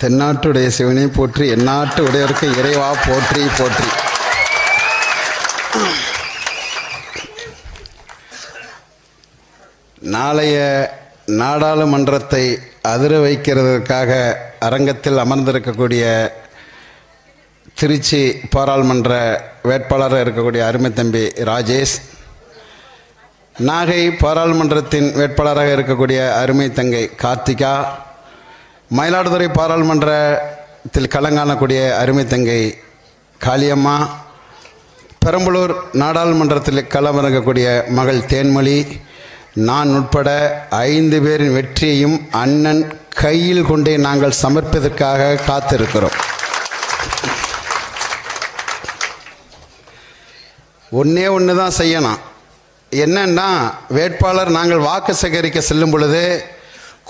தென்னாட்டுடைய சிவனை போற்றி, எந்நாட்டு உடையவருக்கு இறைவா போற்றி போற்றி. நாளைய நாடாளுமன்றத்தை அதிர வைக்கிறதற்காக அரங்கத்தில் அமர்ந்திருக்கக்கூடிய திருச்சி பாராளுமன்ற வேட்பாளராக இருக்கக்கூடிய அருமை தம்பி ராஜேஷ், நாகை பாராளுமன்றத்தின் வேட்பாளராக இருக்கக்கூடிய அருமை தங்கை கார்த்திகா, மயிலாடுதுறை பாராளுமன்றத்தில் களங்காணக்கூடிய அருமை தங்கை காளியம்மா, பெரம்பலூர் நாடாளுமன்றத்தில் களமிறங்கக்கூடிய மகள் தேன்மொழி, நான் உட்பட 5 பேரின் வெற்றியையும் அண்ணன் கையில் கொண்டே நாங்கள் சமர்ப்பதற்காக காத்திருக்கிறோம். ஒன்று தான் செய்யணும். என்னன்னா, வேட்பாளர் நாங்கள் வாக்கு சேகரிக்க செல்லும் பொழுது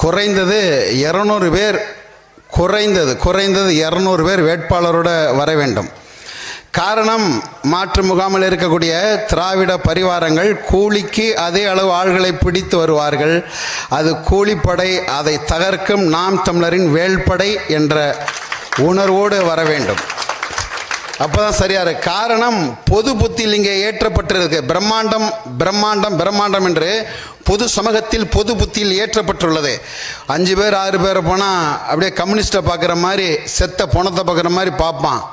குறைந்தது 200 பேர், குறைந்தது 200 பேர் வேட்பாளரோட வர வேண்டும். காரணம், மாற்று முகாமில் இருக்கக்கூடிய திராவிட பரிவாரங்கள் கூலிக்கு அதே அளவு ஆள்களை பிடித்து வருவார்கள். அது கூலிப்படை, அதை தகர்க்கும் நாம் தமிழரின் வேல்படை என்ற உணர்வோடு வர வேண்டும். அப்போதான் சரியா இருக்கு. காரணம், பொது புத்தியில் இங்கே ஏற்றப்பட்டிருக்கு. பிரம்மாண்டம் பிரம்மாண்டம் பிரம்மாண்டம் என்று பொது சமூகத்தில் பொது புத்தியில் ஏற்றப்பட்டுள்ளது. 5 பேர் 6 பேர் போனால் அப்படியே கம்யூனிஸ்ட்டை பார்க்குற மாதிரி, செத்த பணத்தை பார்க்குற மாதிரி பார்ப்பான்.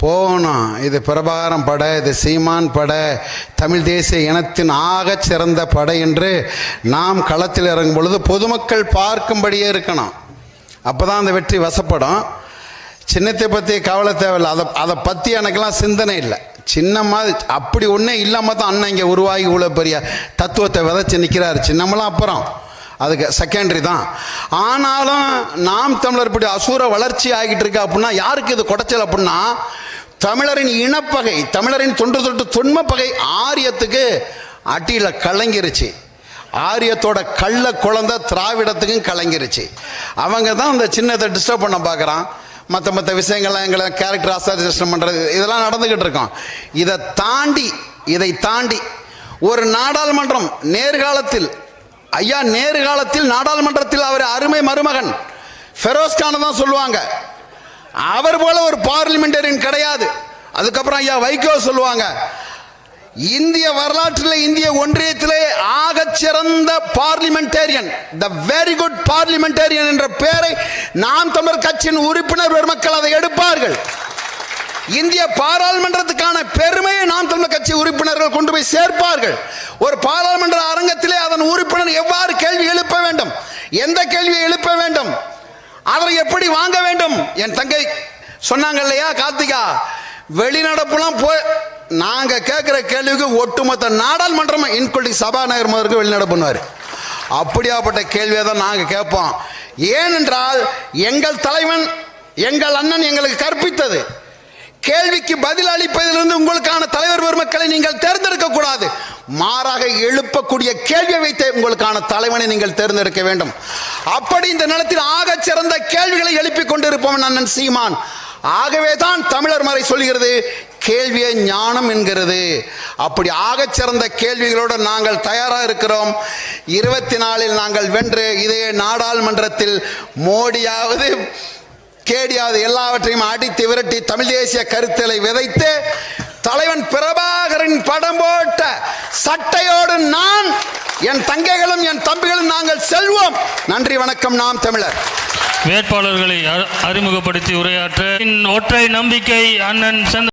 போகணும், இது பிரபாகரன் படை, இது சீமான் படை, தமிழ் தேசிய இனத்தின் ஆக சிறந்த படை என்று நாம் களத்தில் இறங்கும் பொழுது பொதுமக்கள் பார்க்கும்படியே இருக்கணும். அப்போ தான் அந்த வெற்றி வசப்படும். சின்னத்தை பற்றி கவலை தேவையில்லை. அதை பற்றி எனக்கெல்லாம் சிந்தனை இல்லை. சின்னமாக அப்படி ஒன்றே இல்லாமல் தான் அண்ணன் இங்கே உருவாகி இவ்வளோ பெரிய தத்துவத்தை விதைச்சி நிற்கிறார். சின்னமெல்லாம் அப்புறம் அதுக்கு செகண்டரி தான். ஆனாலும் நாம் தமிழர் இப்படி அசூர வளர்ச்சி ஆகிட்டு இருக்கு அப்படின்னா யாருக்கு இது குடைச்சல் அப்படின்னா, தமிழரின் இனப்பகை, தமிழரின் தொன்று தொன்ம பகை ஆரியத்துக்கு அட்டியில் கலங்கிருச்சு. ஆரியத்தோட கள்ள குழந்தை திராவிடத்துக்கும் கலங்கிருச்சு. அவங்க தான் இந்த சின்னத்தை டிஸ்டர்ப் பண்ண பார்க்குறான். மற்ற விஷயங்கள்லாம் எங்களை கேரக்டர் அசாசினேஷன் பண்ணுறது, இதெல்லாம் நடந்துக்கிட்டு இருக்கோம். இதை தாண்டி ஒரு நாடாளுமன்றம் நேர்காலத்தில், ஐயா நேர்காலத்தில் நாடாளுமன்றத்தில் அவர் அருமை மருமகன் ஃபெரோஸ்கானை தான் சொல்லுவாங்க. அவர் போல ஒரு பார்லிமெண்டரியன் கிடையாது. அதுக்கப்புறம் ஐயா வைகோ சொல்லுவாங்க. இந்திய வரலாற்றில், இந்திய ஒன்றியத்திலே ஆகச் சிறந்த parliamentarian, the very good parliamentarian என்ற பெயரை நாம் தமிழர் கட்சியின் உறுப்பினர் பெருமக்கள் அதை எடுப்பார்கள். இந்திய பாராளுமன்றத்துக்கான பெருமையை நாம் தமிழர் கட்சி உறுப்பினர்கள் கொண்டு போய் சேர்ப்பார்கள். ஒரு பாராளுமன்ற அரங்கத்திலே அதன் உறுப்பினர் எவ்வாறு கேள்வி எழுப்ப வேண்டும், எந்த கேள்வியை எழுப்ப வேண்டும், அதை எப்படி வாங்க வேண்டும். என் தங்கை சொன்னாங்க இல்லையா கார்த்திகா, வெளிநடப்புலாம் போய் நாங்க கேட்கிற கேள்விக்கு ஒட்டுமொத்த நாடாளுமன்றம் இன்க்ளூடிங் சபாநாயகர் முதற்கு வெளிநடப்பு பண்ணுவார். அப்படியாப்பட்ட கேள்வியை தான் நாங்கள் கேட்போம். ஏனென்றால் எங்கள் தலைவன், எங்கள் அண்ணன் எங்களுக்கு கற்பித்தது, கேள்விக்கு பதில் அளிப்பதிலிருந்து உங்களுக்கான தலைவர் பெருமக்களை நீங்கள் தேர்ந்தெடுக்க கூடாது, மாறாக எழுப்பக்கூடிய கேள்வியை வைத்து உங்களுக்கான தலைவனை நீங்கள் தேர்ந்தெடுக்க வேண்டும். அப்படி இந்த நிலத்தில் ஆகச் சிறந்த கேள்விகளை எழுப்பிக் கொண்டிருப்போம் அண்ணன் சீமான். ஆகவே தான் தமிழர் மறை சொல்கிறது, கேள்வியை ஞானம் என்கிறது. அப்படி ஆகச் சிறந்த கேள்விகளோடு நாங்கள் தயாராக இருக்கிறோம். 24 நாங்கள் வென்று இதே நாடாளுமன்றத்தில் மோடியாவது கேடியாவது எல்லாவற்றையும் அடித்து விரட்டி தமிழ் தேசிய கருத்தலை விதைத்து தலைவன் பிரபாகரின் படம் போட்ட சட்டையோடு நான், என் தங்கைகளும் என் தம்பிகளும் நாங்கள் செல்வோம். நன்றி, வணக்கம். நாம் தமிழர். வேட்பாளர்களை அறிமுகப்படுத்தி உரையாற்ற ஒற்றை நம்பிக்கை அண்ணன்